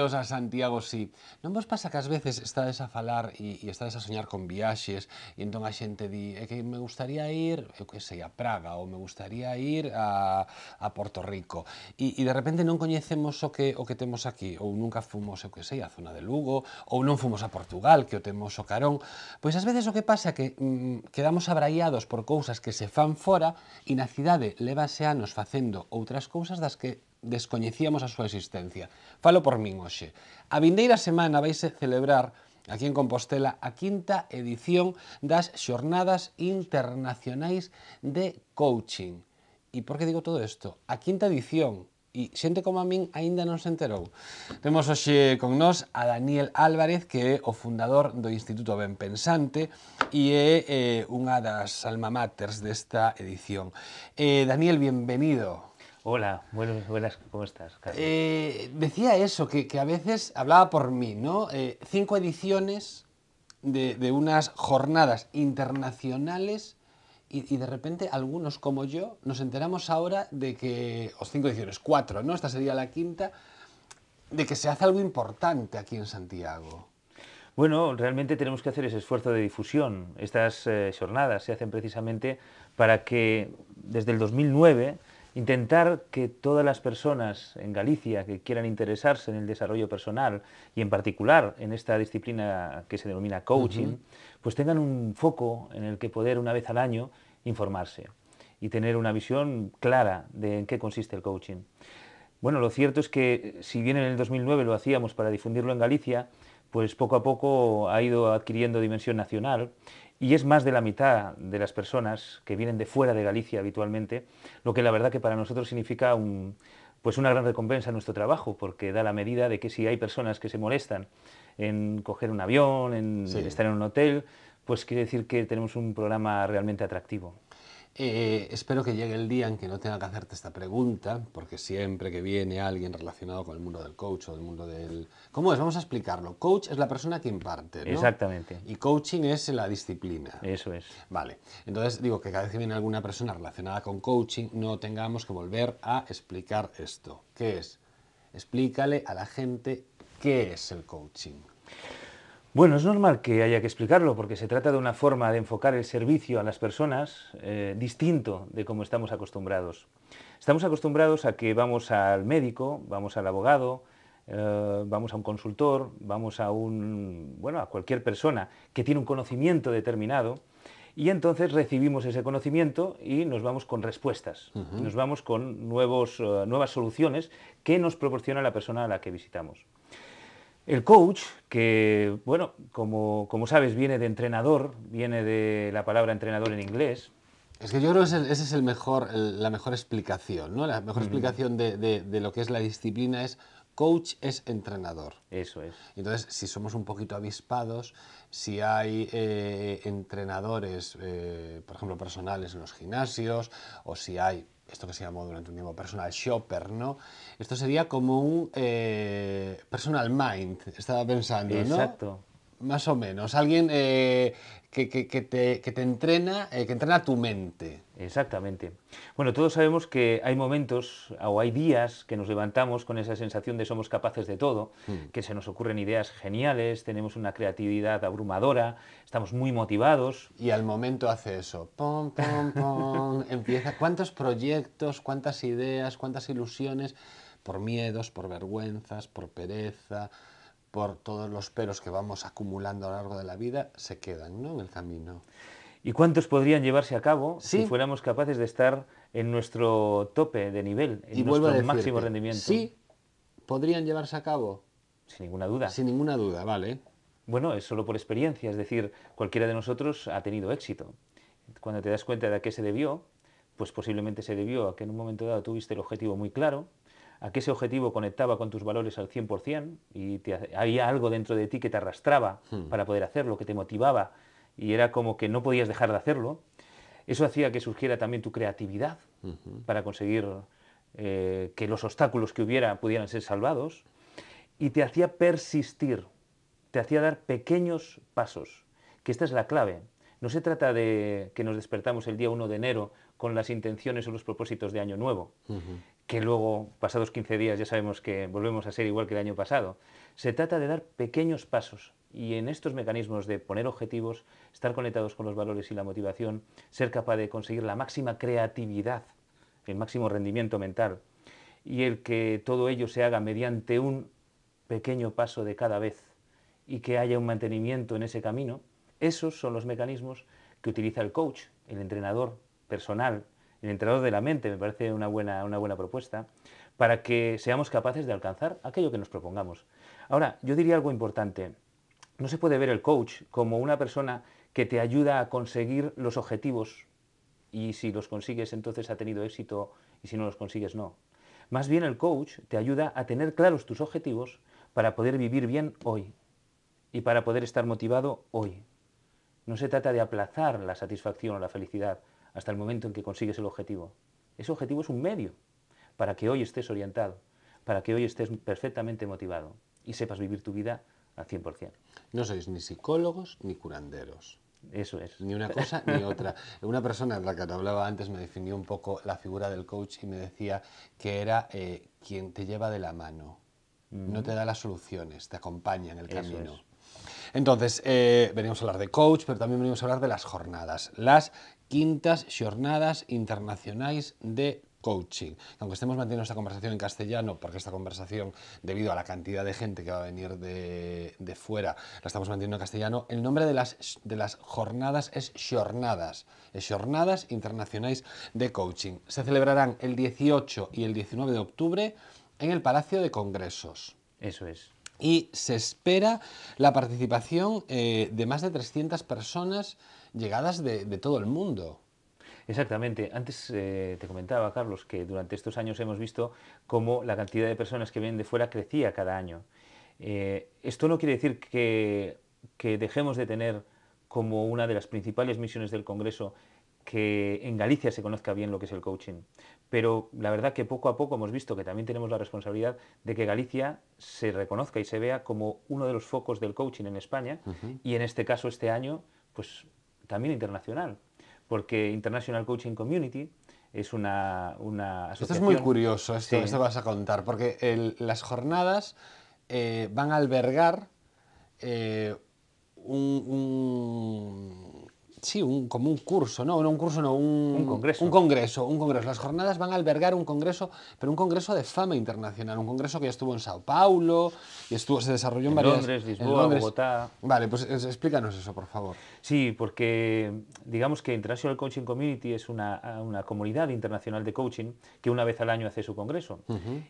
Benvidos a Santiago, sí. Non vos pasa que ás veces estades a falar e estades a soñar con viaxes e entón a xente di que me gustaría ir, eu que sei, a Praga ou me gustaría ir a Porto Rico e de repente non coñecemos o que temos aquí ou nunca fomos, eu que sei, a zona de Lugo ou non fomos a Portugal, que o temos o carón. Pois ás veces o que pasa é que quedamos abraiados por cousas que se fan fora e na cidade levase anos facendo outras cousas das que descoñecíamos a súa existencia. Falo por min hoxe. A vindeira semana vaise celebrar aquí en Compostela a quinta edición das Xornadas Internacionais de Coaching. E por que digo todo isto? A quinta edición. E xente como a min aínda non se enterou. Temos hoxe con nós a Daniel Álvarez, que é o fundador do Instituto Ben Pensante e é unha das alma maters desta edición. Daniel, bienvenido. Hola, buenas, ¿cómo estás, Carlos? Decía eso, que a veces hablaba por mí, ¿no? 5 ediciones de unas jornadas internacionales y de repente algunos como yo nos enteramos ahora de que, o 5 ediciones, 4, ¿no? Esta sería la quinta, de que se hace algo importante aquí en Santiago. Bueno, realmente tenemos que hacer ese esfuerzo de difusión. Estas jornadas se hacen precisamente para que desde el 2009 intentar que todas las personas en Galicia que quieran interesarse en el desarrollo personal y en particular en esta disciplina que se denomina coaching, pues tengan un foco en el que poder una vez al año informarse y tener una visión clara de en qué consiste el coaching. Bueno, lo cierto es que si bien en el 2009 lo hacíamos para difundirlo en Galicia, pues poco a poco ha ido adquiriendo dimensión nacional y es más de la mitad de las personas que vienen de fuera de Galicia habitualmente, lo que la verdad que para nosotros significa pues una gran recompensa en nuestro trabajo, porque da la medida de que si hay personas que se molestan en coger un avión, en estar en un hotel, pues quiere decir que tenemos un programa realmente atractivo. Espero que llegue el día en que no tenga que hacerte esta pregunta, porque siempre que viene alguien relacionado con el mundo del coach o del mundo del... ¿Cómo es? Vamos a explicarlo. Coach es la persona que imparte, ¿no? Exactamente. Y coaching es la disciplina. Eso es. Vale. Entonces digo que cada vez que viene alguna persona relacionada con coaching no tengamos que volver a explicar esto. ¿Qué es? Explícale a la gente qué es el coaching. Bueno, es normal que haya que explicarlo porque se trata de una forma de enfocar el servicio a las personas distinto de como estamos acostumbrados. Estamos acostumbrados a que vamos al médico, vamos al abogado, vamos a un consultor, vamos a a cualquier persona que tiene un conocimiento determinado y entonces recibimos ese conocimiento y nos vamos con respuestas, nos vamos con nuevas soluciones que nos proporciona la persona a la que visitamos. El coach, que, bueno, como sabes, viene de entrenador, viene de la palabra entrenador en inglés. Es que yo creo que esa es la mejor explicación, ¿no? La mejor explicación de lo que es la disciplina es coach es entrenador. Eso es. Entonces, si somos un poquito avispados, si hay entrenadores, por ejemplo, personales en los gimnasios, o si hay esto que se llamó durante un tiempo personal shopper, ¿no? Esto sería como un personal mind, estaba pensando, ¿no? Exacto. Más o menos, alguien que te entrena, que entrena tu mente. Exactamente. Bueno, todos sabemos que hay momentos o hay días que nos levantamos con esa sensación de somos capaces de todo, que se nos ocurren ideas geniales, tenemos una creatividad abrumadora, estamos muy motivados. Y al momento hace eso, pom, pom, pom, empieza, ¿cuántos proyectos, cuántas ideas, cuántas ilusiones, por miedos, por vergüenzas, por pereza, por todos los peros que vamos acumulando a lo largo de la vida, se quedan, ¿no?, en el camino? ¿Y cuántos podrían llevarse a cabo Sí. si fuéramos capaces de estar en nuestro tope de nivel, en nuestro máximo rendimiento? Sí, podrían llevarse a cabo. Sin ninguna duda. Sin ninguna duda, vale. Bueno, es solo por experiencia, es decir, cualquiera de nosotros ha tenido éxito. Cuando te das cuenta de a qué se debió, pues posiblemente se debió a que en un momento dado tuviste el objetivo muy claro, a que ese objetivo conectaba con tus valores al 100% y había algo dentro de ti que te arrastraba para poder hacerlo, que te motivaba y era como que no podías dejar de hacerlo. Eso hacía que surgiera también tu creatividad para conseguir que los obstáculos que hubiera pudieran ser salvados y te hacía persistir, te hacía dar pequeños pasos, que esta es la clave. No se trata de que nos despertamos el día 1 de enero con las intenciones o los propósitos de Año Nuevo, que luego, pasados 15 días, ya sabemos que volvemos a ser igual que el año pasado. Se trata de dar pequeños pasos y en estos mecanismos de poner objetivos, estar conectados con los valores y la motivación, ser capaz de conseguir la máxima creatividad, el máximo rendimiento mental y el que todo ello se haga mediante un pequeño paso de cada vez y que haya un mantenimiento en ese camino, esos son los mecanismos que utiliza el coach, el entrenador personal, el entrenador de la mente, me parece una buena propuesta, para que seamos capaces de alcanzar aquello que nos propongamos. Ahora, yo diría algo importante. No se puede ver el coach como una persona que te ayuda a conseguir los objetivos y si los consigues entonces ha tenido éxito y si no los consigues no. Más bien el coach te ayuda a tener claros tus objetivos para poder vivir bien hoy y para poder estar motivado hoy. No se trata de aplazar la satisfacción o la felicidad hasta el momento en que consigues el objetivo. Ese objetivo es un medio para que hoy estés orientado, para que hoy estés perfectamente motivado y sepas vivir tu vida al 100%. No sois ni psicólogos ni curanderos. Eso es. Ni una cosa ni otra. Una persona, la que te hablaba antes, me definió un poco la figura del coach y me decía que era quien te lleva de la mano. No te da las soluciones, te acompaña en el camino. Es. Entonces, venimos a hablar de coach, pero también venimos a hablar de las jornadas. Las quintas Xornadas Internacionais de Coaching. Aunque estemos manteniendo esta conversación en castellano, porque esta conversación, debido a la cantidad de gente que va a venir de fuera, la estamos manteniendo en castellano, el nombre de las jornadas es Xornadas. Xornadas Internacionais de Coaching. Se celebrarán el 18 y el 19 de octubre en el Palacio de Congresos. Eso es. Y se espera la participación de más de 300 personas llegadas de todo el mundo. Exactamente. Antes te comentaba, Carlos, que durante estos años hemos visto cómo la cantidad de personas que vienen de fuera crecía cada año. Esto no quiere decir que dejemos de tener como una de las principales misiones del Congreso que en Galicia se conozca bien lo que es el coaching. Pero la verdad que poco a poco hemos visto que también tenemos la responsabilidad de que Galicia se reconozca y se vea como uno de los focos del coaching en España y en este caso este año pues también internacional, porque International Coaching Community es una asociación... Esto es muy curioso, Sí. esto vas a contar, porque las jornadas van a albergar como un curso, no un curso, no, Un congreso. un congreso. Las jornadas van a albergar un congreso, pero un congreso de fama internacional, un congreso que ya estuvo en Sao Paulo y se desarrolló en varias... Londres, Lisboa, Bogotá... Vale, pues explícanos eso, por favor. Sí, porque digamos que International Coaching Community es una comunidad internacional de coaching que una vez al año hace su congreso.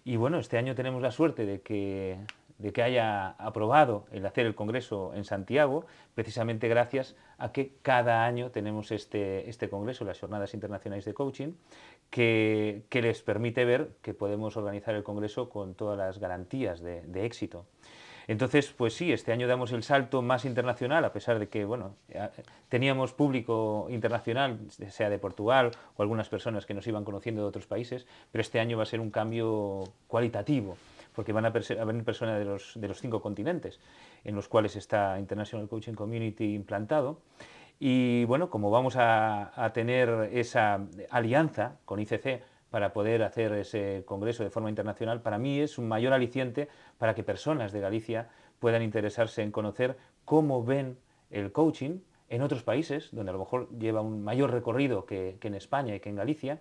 Y bueno, este año tenemos la suerte de que haya aprobado el hacer el congreso en Santiago, precisamente gracias a que cada año tenemos este congreso, las Jornadas Internacionales de Coaching, que les permite ver que podemos organizar el congreso con todas las garantías de éxito. Entonces, pues sí, este año damos el salto más internacional, a pesar de que, bueno, teníamos público internacional, sea de Portugal o algunas personas que nos iban conociendo de otros países, pero este año va a ser un cambio cualitativo, porque van a venir personas de los 5 continentes en los cuales está International Coaching Community implantado. Y bueno, como vamos a tener esa alianza con ICC para poder hacer ese congreso de forma internacional, para mí es un mayor aliciente para que personas de Galicia puedan interesarse en conocer cómo ven el coaching en otros países, donde a lo mejor lleva un mayor recorrido que en España y que en Galicia,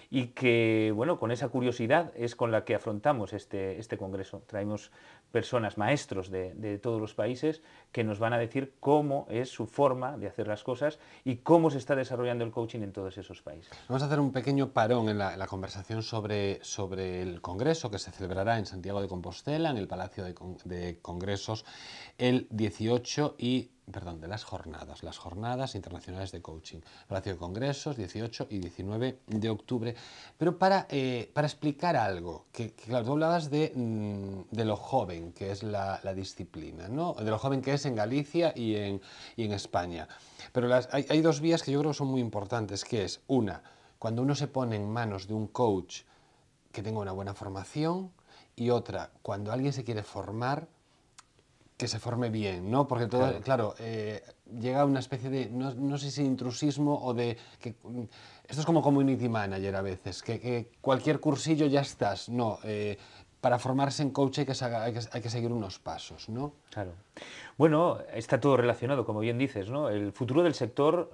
y que, bueno, con esa curiosidad es con la que afrontamos este congreso. Traemos personas, maestros de todos los países, que nos van a decir cómo es su forma de hacer las cosas y cómo se está desarrollando el coaching en todos esos países. Vamos a hacer un pequeño parón en la conversación sobre el congreso que se celebrará en Santiago de Compostela, en el Palacio de Congresos, el 18 de las jornadas internacionales de coaching, Palacio de Congresos, 18 y 19 de octubre. Pero para explicar algo, que claro, tú hablabas de lo joven que es la disciplina, ¿no? De lo joven que es en Galicia y en España. Pero hay dos vías que yo creo que son muy importantes, que es una, cuando uno se pone en manos de un coach que tenga una buena formación, y otra, cuando alguien se quiere formar que se forme bien, ¿no? Porque todo, Claro. claro, llega una especie de, no sé si intrusismo o de que esto es como community manager a veces, que cualquier cursillo ya estás, no, para formarse en coach hay que seguir unos pasos, ¿no? Claro. Bueno, está todo relacionado, como bien dices, ¿no? El futuro del sector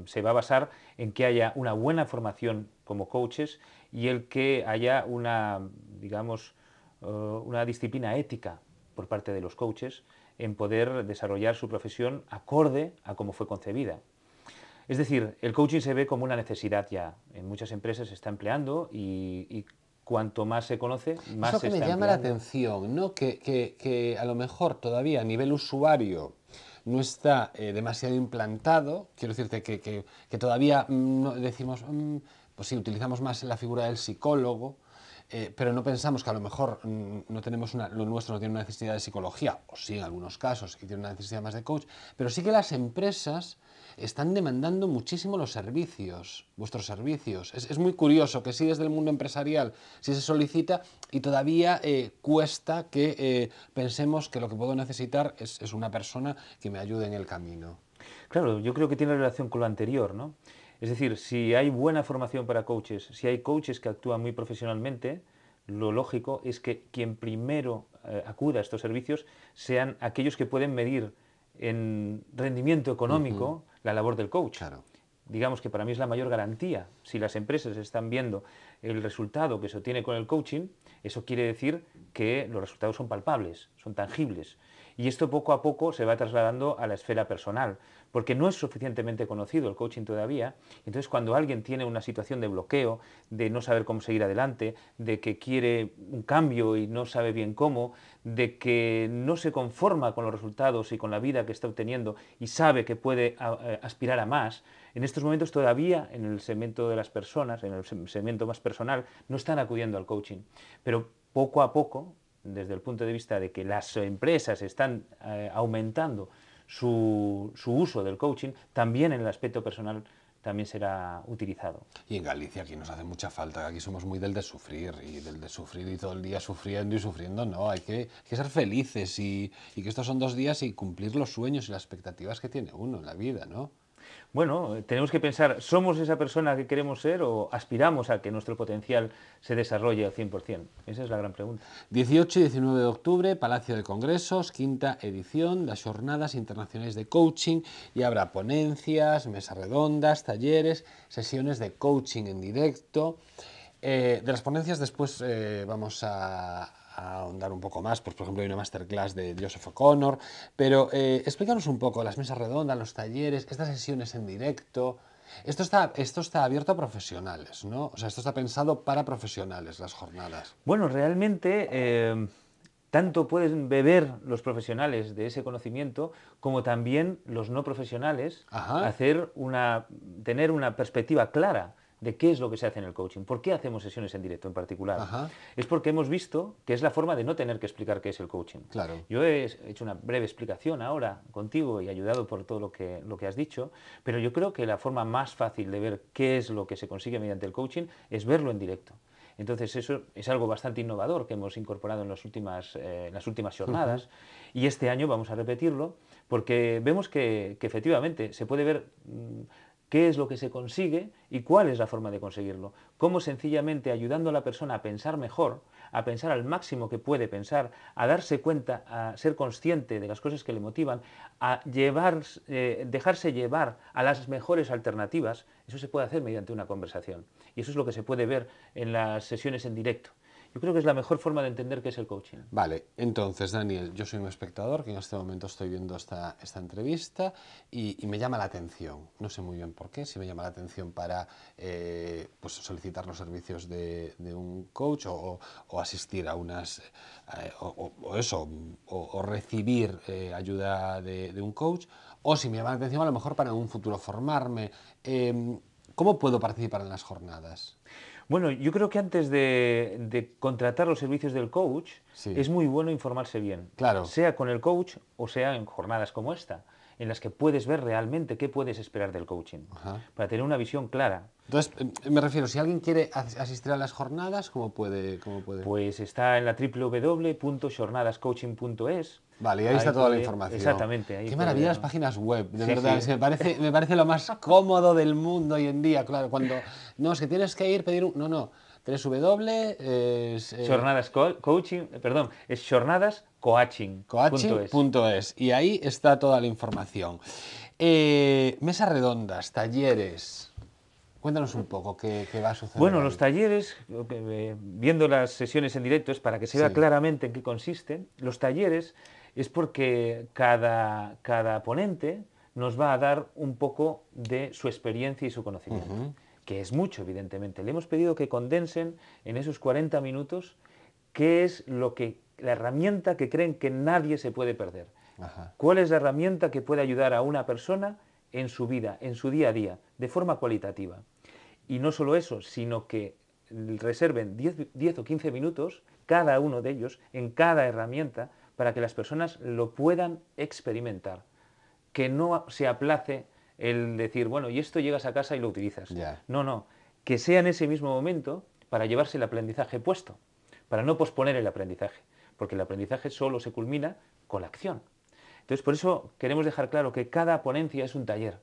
se va a basar en que haya una buena formación como coaches y el que haya una, digamos, una disciplina ética por parte de los coaches en poder desarrollar su profesión acorde a cómo fue concebida. Es decir, el coaching se ve como una necesidad ya. En muchas empresas se está empleando y cuanto más se conoce, Es más lo se que me está llama la empleando. atención, ¿no? Que a lo mejor todavía a nivel usuario no está demasiado implantado. Quiero decirte que todavía no decimos, pues sí, utilizamos más la figura del psicólogo, pero no pensamos que a lo mejor no tenemos lo nuestro no tiene una necesidad de psicología, o sí en algunos casos, y tiene una necesidad más de coach, pero sí que las empresas están demandando muchísimo los servicios, vuestros servicios. Es muy curioso que sí desde el mundo empresarial sí se solicita y todavía cuesta que pensemos que lo que puedo necesitar es una persona que me ayude en el camino. Claro, yo creo que tiene relación con lo anterior, ¿no? Es decir, si hay buena formación para coaches, si hay coaches que actúan muy profesionalmente, lo lógico es que quien primero acuda a estos servicios sean aquellos que pueden medir en rendimiento Ujú, económico la labor del coach. claro. Digamos que para mí es la mayor garantía. Si las empresas están viendo el resultado que se obtiene con el coaching, eso quiere decir que los resultados son palpables, son tangibles. Y esto poco a poco se va trasladando a la esfera personal, porque no es suficientemente conocido el coaching todavía. Entonces, cuando alguien tiene una situación de bloqueo, de no saber cómo seguir adelante, de que quiere un cambio y no sabe bien cómo, de que no se conforma con los resultados y con la vida que está obteniendo y sabe que puede aspirar a más, en estos momentos todavía en el segmento de las personas, en el segmento más personal, no están acudiendo al coaching. Pero poco a poco, desde el punto de vista de que las empresas están aumentando su uso del coaching, también en el aspecto personal también será utilizado. Y en Galicia aquí nos hace mucha falta, aquí somos muy del de sufrir y todo el día sufriendo y sufriendo, no, hay que ser felices y que estos son 2 días y cumplir los sueños y las expectativas que tiene uno en la vida, ¿no? Bueno, tenemos que pensar, ¿somos esa persona que queremos ser o aspiramos a que nuestro potencial se desarrolle al 100%? Esa es la gran pregunta. 18 y 19 de octubre, Palacio de Congresos, quinta edición das Xornadas Internacionais de Coaching e habrá ponencias, mesas redondas, talleres, sesiones de coaching en directo. De las ponencias después vamos a ahondar un poco más, pues por ejemplo hay una masterclass de Joseph O'Connor, pero explícanos un poco las mesas redondas, los talleres, estas sesiones en directo. Esto está abierto a profesionales, ¿no? O sea, esto está pensado para profesionales, las jornadas. Bueno, realmente tanto pueden beber los profesionales de ese conocimiento como también los no profesionales Ajá, tener una perspectiva clara de qué es lo que se hace en el coaching, por qué hacemos sesiones en directo en particular. ajá, Es porque hemos visto que es la forma de no tener que explicar qué es el coaching. claro. Yo he hecho una breve explicación ahora contigo y ayudado por todo lo que has dicho, pero yo creo que la forma más fácil de ver qué es lo que se consigue mediante el coaching es verlo en directo. Entonces eso es algo bastante innovador que hemos incorporado en las últimas jornadas y este año vamos a repetirlo porque vemos que efectivamente se puede ver qué es lo que se consigue y cuál es la forma de conseguirlo. Cómo sencillamente ayudando a la persona a pensar mejor, a pensar al máximo que puede pensar, a darse cuenta, a ser consciente de las cosas que le motivan, a dejarse llevar a las mejores alternativas, eso se puede hacer mediante una conversación. Y eso es lo que se puede ver en las sesiones en directo. Yo creo que es la mejor forma de entender qué es el coaching. Vale, entonces Daniel, yo soy un espectador que en este momento estoy viendo esta entrevista y me llama la atención. No sé muy bien por qué, si me llama la atención para pues solicitar los servicios de un coach o asistir a unas, o eso, o recibir ayuda de un coach, o si me llama la atención a lo mejor para en un futuro formarme. ¿Cómo puedo participar en las jornadas? Bueno, yo creo que antes de contratar los servicios del coach, Sí, es muy bueno informarse bien, claro. sea con el coach o sea en jornadas como esta. en las que puedes ver realmente qué puedes esperar del coaching, para tener una visión clara. Entonces, me refiero, si alguien quiere asistir a las jornadas, ¿cómo puede? Pues está en la www.jornadascoaching.es. Vale, y ahí está toda la información. Exactamente. Qué maravilla las páginas web, de verdad. Es que me parece lo más cómodo del mundo hoy en día. Claro, cuando... No, es que tienes que ir, pedir un... No. jornadascoaching.es. Y ahí está toda la información. Mesas redondas, talleres... Cuéntanos un poco qué va a suceder. Bueno, los talleres, viendo las sesiones en directo, es para que se vea claramente en qué consisten. Los talleres es porque cada ponente nos va a dar un poco de su experiencia y su conocimiento, que es mucho, evidentemente. Le hemos pedido que condensen en esos 40 minutos qué es la herramienta que creen que nadie se puede perder. ¿Cuál es la herramienta que puede ayudar a una persona en su vida, en su día a día, de forma cualitativa? Y no solo eso, sino que reserven 10 o 15 minutos, cada uno de ellos, en cada herramienta, para que las personas lo puedan experimentar. Que no se aplace el decir, bueno, y esto llegas a casa y lo utilizas. No, que sea en ese mismo momento para llevarse el aprendizaje puesto, para no posponer el aprendizaje, porque el aprendizaje solo se culmina con la acción. Entonces, por eso queremos dejar claro que cada ponencia es un taller,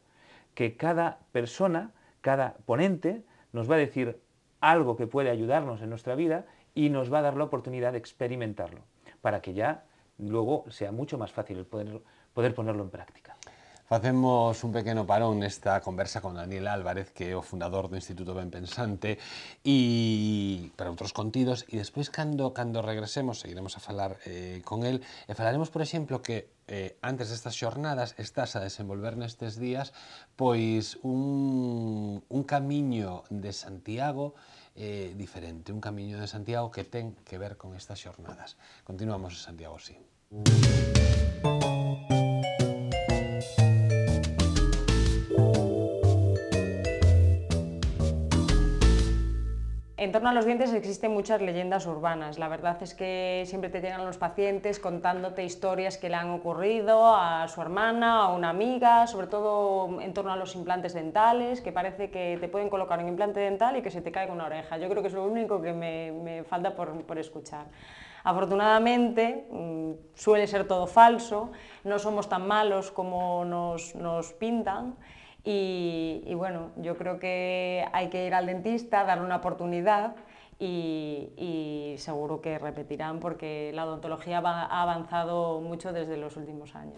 que cada persona, cada ponente nos va a decir algo que puede ayudarnos en nuestra vida y nos va a dar la oportunidad de experimentarlo, para que ya luego sea mucho más fácil poder ponerlo en práctica. Facemos un pequeno parón nesta conversa con Daniel Álvarez, que é o fundador do Instituto Ben Pensante, e para outros contidos, e despois cando regresemos seguiremos a falar con el, e falaremos, por exemplo, que antes destas xornadas estás a desenvolver nestes días pois un camiño de Santiago diferente, un camiño de Santiago que ten que ver con estas xornadas. Continuamos en Santiago, sí. En torno a los dientes existen muchas leyendas urbanas. La verdad es que siempre te llegan los pacientes contándote historias que le han ocurrido a su hermana, a una amiga, sobre todo en torno a los implantes dentales, que parece que te pueden colocar un implante dental y que se te caiga una oreja. Yo creo que es lo único que me falta por escuchar. Afortunadamente, suele ser todo falso, no somos tan malos como nos pintan. Y bueno, yo creo que hay que ir al dentista, darle una oportunidad y seguro que repetirán porque la odontología ha avanzado mucho desde los últimos años.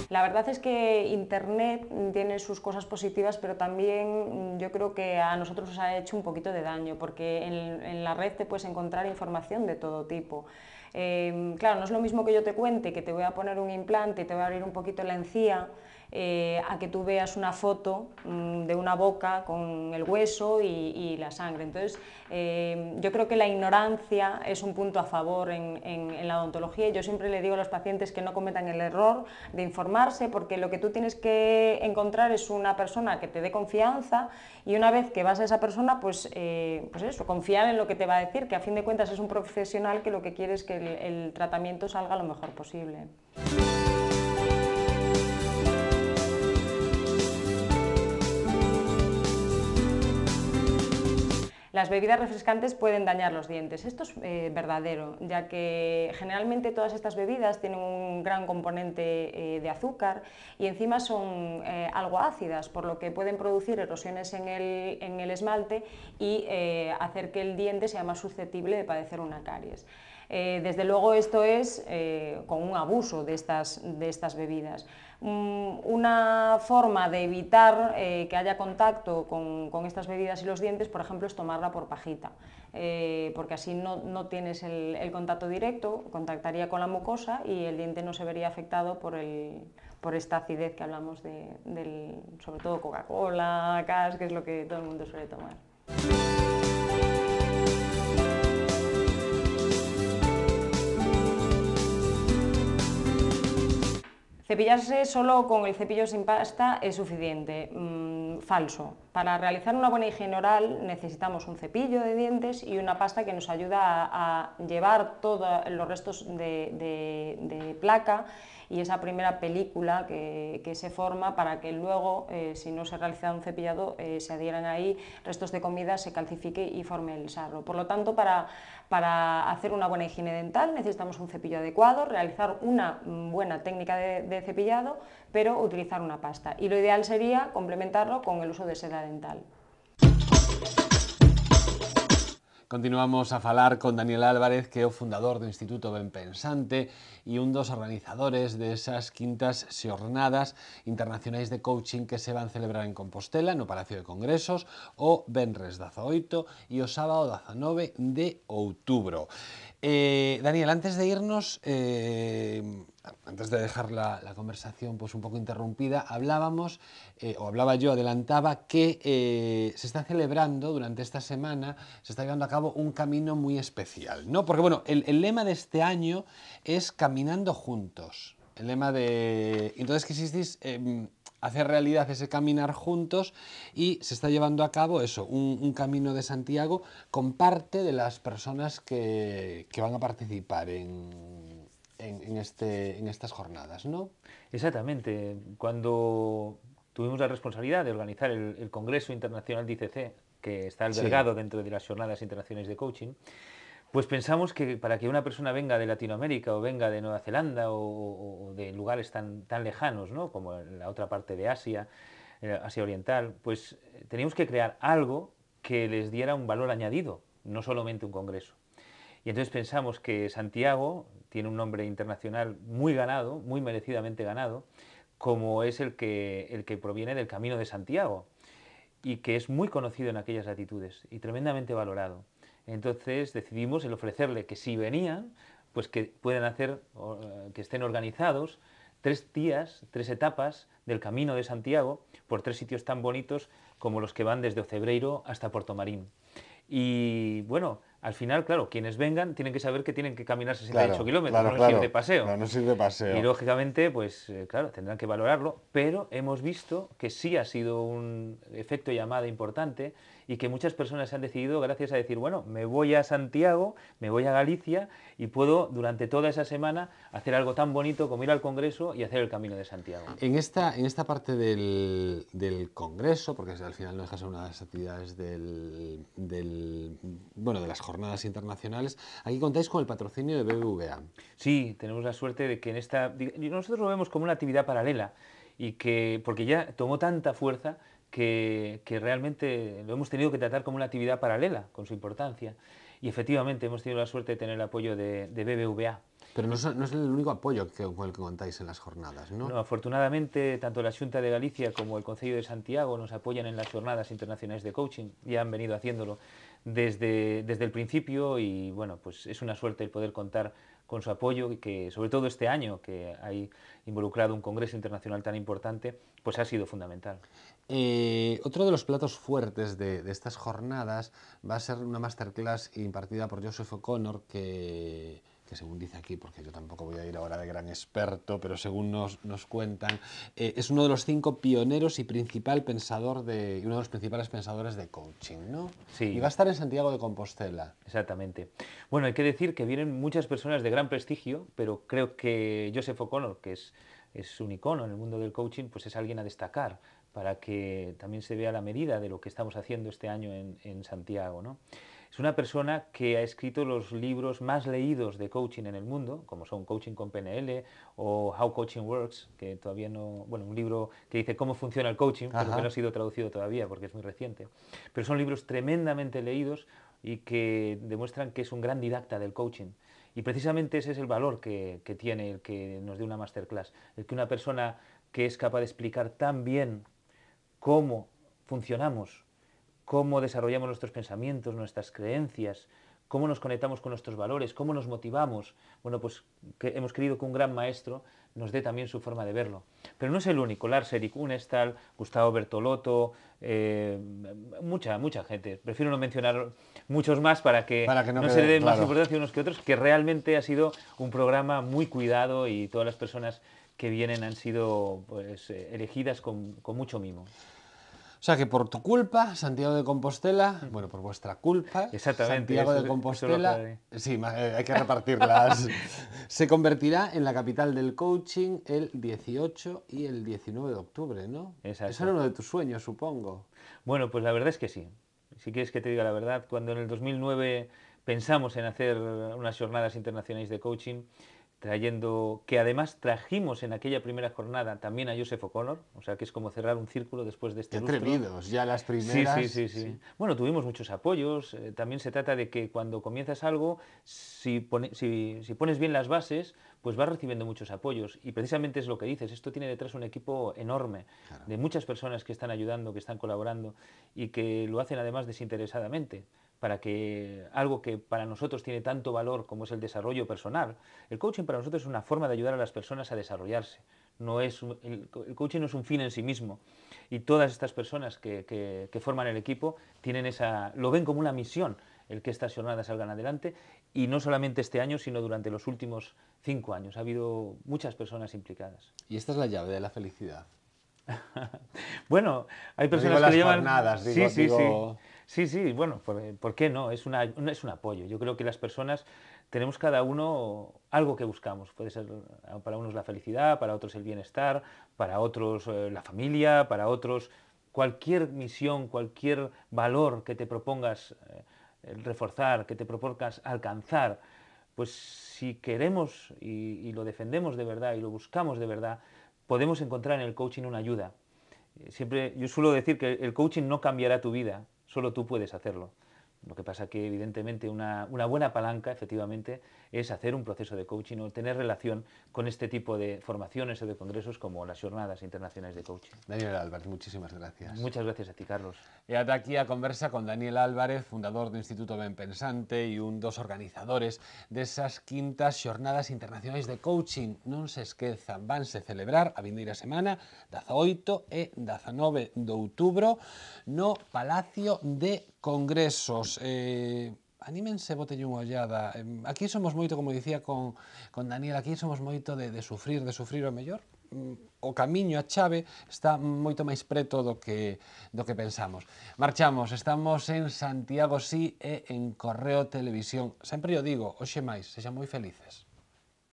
La verdad es que Internet tiene sus cosas positivas, pero también yo creo que a nosotros nos ha hecho un poquito de daño, porque en la red te puedes encontrar información de todo tipo. Claro, no es lo mismo que yo te cuente que te voy a poner un implante y te voy a abrir un poquito la encía, a que tú veas una foto de una boca con el hueso y la sangre. Entonces, yo creo que la ignorancia es un punto a favor en la odontología y yo siempre le digo a los pacientes que no cometan el error de informarse, porque lo que tú tienes que encontrar es una persona que te dé confianza y una vez que vas a esa persona, pues eso, confiar en lo que te va a decir, que a fin de cuentas es un profesional que lo que quiere es que el tratamiento salga lo mejor posible. Las bebidas refrescantes pueden dañar los dientes. Esto es verdadero, ya que generalmente todas estas bebidas tienen un gran componente de azúcar y encima son algo ácidas, por lo que pueden producir erosiones en el esmalte y hacer que el diente sea más susceptible de padecer una caries. Desde luego esto es con un abuso de estas bebidas. Una forma de evitar que haya contacto con estas bebidas y los dientes, por ejemplo, es tomarla por pajita, porque así no tienes el contacto directo, contactaría con la mucosa y el diente no se vería afectado por esta acidez que hablamos sobre todo Coca-Cola, gas, que es lo que todo el mundo suele tomar. Cepillarse solo con el cepillo sin pasta es suficiente. Falso. Para realizar una buena higiene oral necesitamos un cepillo de dientes y una pasta que nos ayuda a llevar todos los restos de placa y esa primera película que se forma para que luego, si no se realiza un cepillado, se adhieran ahí restos de comida, se calcifique y forme el sarro. Por lo tanto, para hacer una buena higiene dental necesitamos un cepillo adecuado, realizar una buena técnica de cepillado, pero utilizar una pasta. Y lo ideal sería complementarlo con el uso de seda dental. Continuamos a falar con Daniel Álvarez, que é o fundador do Instituto Benpensante e un dos organizadores desas quintas xornadas internacionais de coaching que se van celebrar en Compostela, no Palacio de Congresos, o venres 18 e o sábado 19 de outubro. Daniel, antes de irnos, antes de dejar la conversación pues un poco interrumpida, hablábamos, o hablaba yo, adelantaba que se está celebrando durante esta semana, se está llevando a cabo un camino muy especial, ¿no? Porque bueno, el lema de este año es Caminando Juntos. El lema de... Entonces quisisteis hacer realidad ese caminar juntos y se está llevando a cabo eso, un camino de Santiago con parte de las personas que van a participar en estas jornadas, ¿no? Exactamente. Cuando tuvimos la responsabilidad de organizar el Congreso Internacional de ICC, que está albergado dentro de las Jornadas Internacionales de Coaching, pues pensamos que para que una persona venga de Latinoamérica o venga de Nueva Zelanda o de lugares tan lejanos, ¿no? Como la otra parte de Asia, Asia Oriental, pues teníamos que crear algo que les diera un valor añadido, no solamente un congreso. Y entonces pensamos que Santiago tiene un nombre internacional muy ganado, muy merecidamente ganado, como es el que proviene del Camino de Santiago y que es muy conocido en aquellas latitudes y tremendamente valorado. Entonces decidimos el ofrecerle que si venían, pues que puedan hacer, que estén organizados 3 días, 3 etapas del Camino de Santiago por 3 sitios tan bonitos como los que van desde Ocebreiro hasta Portomarín. Y bueno, al final, claro, quienes vengan tienen que saber que tienen que caminar 68 kilómetros, no es ir de paseo. No es ir de paseo. Y lógicamente, pues claro, tendrán que valorarlo, pero hemos visto que sí ha sido un efecto llamada importante y que muchas personas se han decidido gracias a decir, bueno, me voy a Santiago, me voy a Galicia y puedo durante toda esa semana hacer algo tan bonito como ir al Congreso y hacer el Camino de Santiago. En esta parte del Congreso, porque al final no deja de ser una de las actividades bueno, de las jornadas internacionales, aquí contáis con el patrocinio de BBVA. Sí, tenemos la suerte de que en esta... Nosotros lo vemos como una actividad paralela, y que, porque ya tomó tanta fuerza que realmente lo hemos tenido que tratar como una actividad paralela, con su importancia. Y efectivamente hemos tenido la suerte de tener el apoyo de BBVA. Pero no es el único apoyo con el que contáis en las jornadas, ¿no? No, afortunadamente, tanto la Xunta de Galicia como el Concello de Santiago nos apoyan en las jornadas internacionales de coaching. Ya han venido haciéndolo desde el principio y bueno, pues es una suerte el poder contar con su apoyo y que sobre todo este año que hay involucrado un congreso internacional tan importante, pues ha sido fundamental. Otro de los platos fuertes de estas jornadas va a ser una masterclass impartida por Joseph O'Connor que según dice aquí, porque yo tampoco voy a ir ahora de gran experto, pero según nos cuentan, es uno de los 5 pioneros y uno de los principales pensadores de coaching, ¿no? Sí. Y va a estar en Santiago de Compostela. Exactamente. Bueno, hay que decir que vienen muchas personas de gran prestigio, pero creo que Joseph O'Connor, que es un icono en el mundo del coaching, pues es alguien a destacar para que también se vea la medida de lo que estamos haciendo este año en Santiago, ¿no? Es una persona que ha escrito los libros más leídos de coaching en el mundo, como son Coaching con PNL o How Coaching Works, que todavía no... Bueno, un libro que dice cómo funciona el coaching, pero que no ha sido traducido todavía porque es muy reciente. Pero son libros tremendamente leídos y que demuestran que es un gran didacta del coaching. Y precisamente ese es el valor que tiene el que nos dé una masterclass. El que una persona que es capaz de explicar tan bien cómo funcionamos, cómo desarrollamos nuestros pensamientos, nuestras creencias, cómo nos conectamos con nuestros valores, cómo nos motivamos. Bueno, pues que hemos querido que un gran maestro nos dé también su forma de verlo. Pero no es el único. Lars-Erik Unestal, Gustavo Bertolotto, mucha gente. Prefiero no mencionar muchos más para que no se le dé más importancia unos que otros, que realmente ha sido un programa muy cuidado y todas las personas que vienen han sido pues, elegidas con mucho mimo. O sea que por tu culpa, Santiago de Compostela, bueno, por vuestra culpa, Exactamente, Santiago de eso es lo Compostela, que... sí, hay que repartirlas, se convertirá en la capital del coaching el 18 y el 19 de octubre, ¿no? Exacto. Eso era uno de tus sueños, supongo. Bueno, pues la verdad es que sí. Si quieres que te diga la verdad, cuando en el 2009 pensamos en hacer unas jornadas internacionales de coaching, trayendo, que además trajimos en aquella primera jornada también a Joseph O'Connor, o sea que es como cerrar un círculo después de Qué este lustro. atrevidos, ya las Sí, sí, primeras. sí, sí. Bueno, tuvimos muchos apoyos. También se trata de que cuando comienzas algo, si pones bien las bases, pues vas recibiendo muchos apoyos. Y precisamente es lo que dices, esto tiene detrás un equipo enorme, Claro. de muchas personas que están ayudando, que están colaborando y que lo hacen además desinteresadamente, para que algo que para nosotros tiene tanto valor como es el desarrollo personal, el coaching para nosotros es una forma de ayudar a las personas a desarrollarse. No es el coaching no es un fin en sí mismo, y todas estas personas que forman el equipo lo ven como una misión el que estas jornadas salgan adelante, y no solamente este año, sino durante los últimos 5 años. Ha habido muchas personas implicadas. Y esta es la llave de la felicidad. Bueno, hay No digo personas que le las llaman... jornadas, Sí, sí, sí. digo... Sí, sí, bueno, ¿por qué no? Es un apoyo. Yo creo que las personas tenemos cada uno algo que buscamos. Puede ser para unos la felicidad, para otros el bienestar, para otros la familia, para otros cualquier misión, cualquier valor que te propongas reforzar, que te propongas alcanzar. Pues si queremos y lo defendemos de verdad y lo buscamos de verdad, podemos encontrar en el coaching una ayuda. Siempre, yo suelo decir que el coaching no cambiará tu vida, solo tú puedes hacerlo. Lo que pasa que, evidentemente, una buena palanca, efectivamente, es hacer un proceso de coaching o tener relación con este tipo de formaciones o de congresos como las Jornadas Internacionales de Coaching. Daniel Álvarez, muchísimas gracias. Muchas gracias a ti, Carlos. E ata aquí a conversa con Daniel Álvarez, fundador do Instituto Ben Pensante e un dos organizadores desas quintas xornadas internacionais de coaching. Non se esquezan, vanse celebrar a vindeira semana 18 e 19 de outubro no Palacio de Congresos. Anímense, botelle unha ollada. Aquí somos moito, como dicía con Daniel, aquí somos moito de sufrir o mellor. O camiño, a chave, está moito máis preto do que pensamos. Marchamos, estamos en Santiago Sí e en Correo Televisión. Sempre o digo, hoxe máis, sexan moi felices.